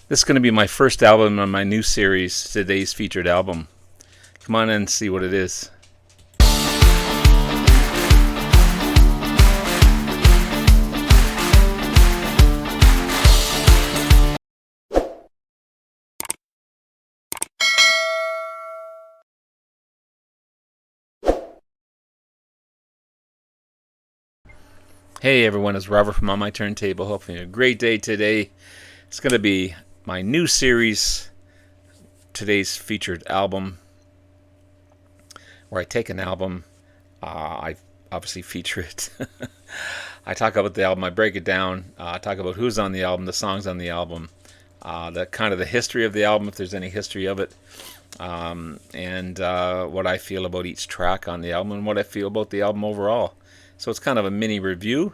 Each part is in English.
This is going to be my first album on my new series, today's featured album. Come on in and see what it is. Hey everyone, it's Robert from On My Turntable. Hoping a great day today. It's going to be my new series, today's featured album, where I take an album, I obviously feature it. I talk about the album, I break it down, talk about who's on the album, the songs on the album, the kind of the history of the album, if there's any history of it, and what I feel about each track on the album, and what I feel about the album overall. So it's kind of a mini review,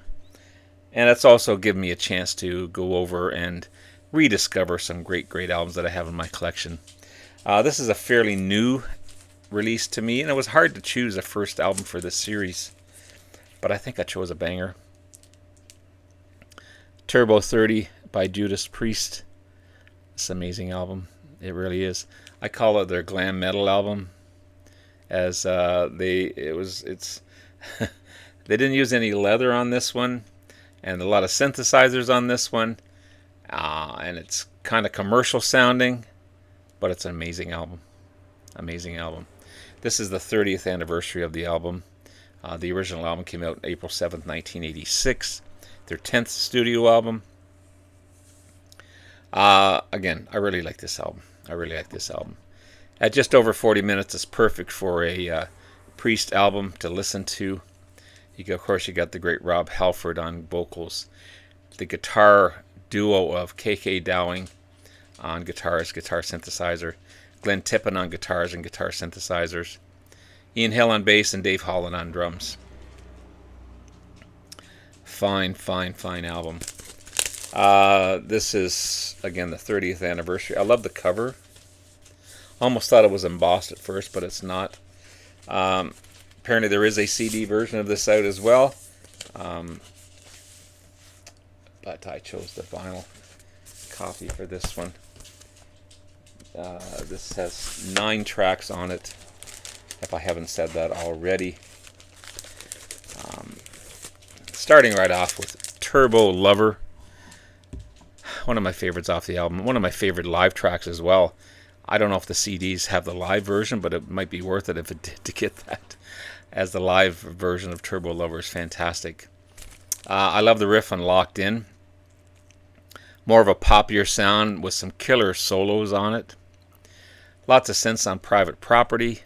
and it's also given me a chance to go over and rediscover some great albums that I have in my collection. This is a fairly new release to me, and it was hard to choose a first album for this series, but I think I chose a banger. Turbo 30 by Judas Priest. It's an amazing album. It really is. I call it their glam metal album, as it's they didn't use any leather on this one, and a lot of synthesizers on this one, and it's kind of commercial sounding, but it's an amazing album. Amazing album. This is the 30th anniversary of the album. The original album came out April 7th, 1986. Their 10th studio album. Again, I really like this album. At just over 40 minutes, it's perfect for a Priest album to listen to. Of course, you got the great Rob Halford on vocals, the guitar duo of K.K. Dowling on guitars, guitar synthesizer, Glenn Tippin on guitars and guitar synthesizers, Ian Hill on bass, and Dave Holland on drums. Fine album. This is, again, the 30th anniversary. I love the cover. Almost thought it was embossed at first, but it's not. Apparently there is a CD version of this out as well. But I chose the vinyl copy for this one. This has 9 tracks on it, if I haven't said that already. Starting right off with Turbo Lover. One of my favorites off the album. One of my favorite live tracks as well. I don't know if the CDs have the live version, but it might be worth it if it did to get that, as the live version of Turbo Lover is fantastic. I love the riff on Locked In. More of a poppier sound with some killer solos on it. Lots of synths on Private Property.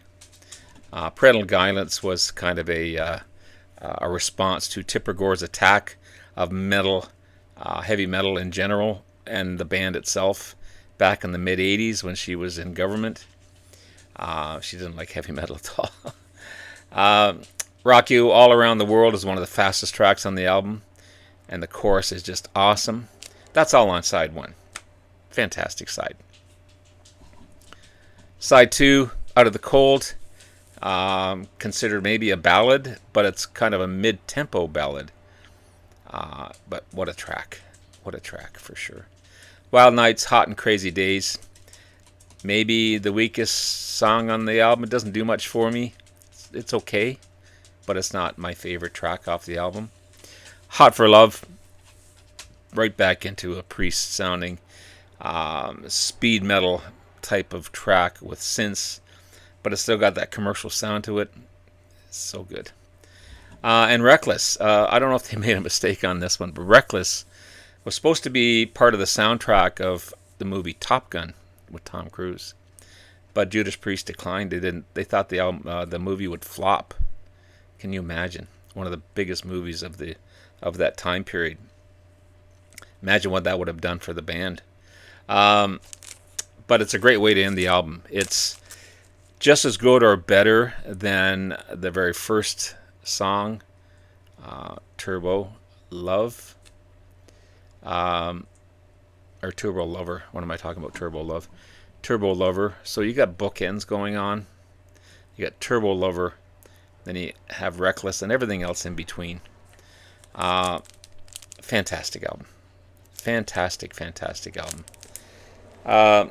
Parental Guidance was kind of a response to Tipper Gore's attack of metal, heavy metal in general, and the band itself back in the mid-'80s when she was in government. She didn't like heavy metal at all. Rock You All Around the World is one of the fastest tracks on the album, and the chorus is just awesome. That's all on side 1. Fantastic side. Side 2, Out of the Cold, considered maybe a ballad, but it's kind of a mid-tempo ballad. But what a track. What a track for sure. Wild Nights, Hot and Crazy Days. Maybe the weakest song on the album. It doesn't do much for me. It's okay, but it's not my favorite track off the album. Hot for Love. Right back into a Priest sounding speed metal type of track with synths, but it's still got that commercial sound to it. It's so good. And Reckless. I don't know if they made a mistake on this one, but Reckless was supposed to be part of the soundtrack of the movie Top Gun with Tom Cruise, but Judas Priest declined. They thought the movie would flop. Can you imagine? One of the biggest movies of that time period. Imagine what that would have done for the band. But it's a great way to end the album. It's just as good or better than the very first song, Turbo Love. Or Turbo Lover. What am I talking about? Turbo Love. Turbo Lover. So you got bookends going on. You got Turbo Lover. Then you have Reckless and everything else in between. Fantastic album. Fantastic album. Uh,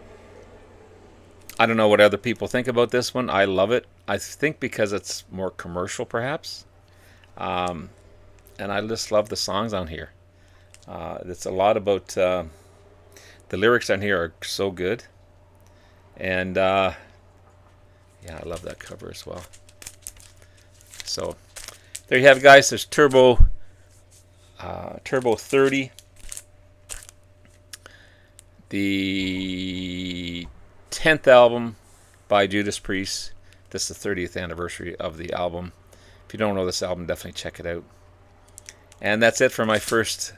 I don't know what other people think about this one. I love it. I think because it's more commercial, perhaps. Um, and I just love the songs on here. It's a lot about the lyrics on here are so good, and yeah, I love that cover as well. So there you have it, guys. There's Turbo 30, the 10th album by Judas Priest. This is the 30th anniversary of the album. If you don't know this album, definitely check it out. And that's it for my first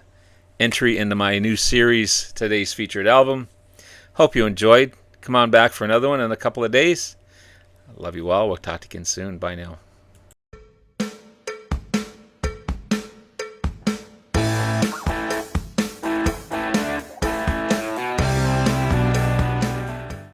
entry into my new series, today's featured album. Hope you enjoyed. Come on back for another one in a couple of days. I love you all. We'll talk to you again soon. Bye now.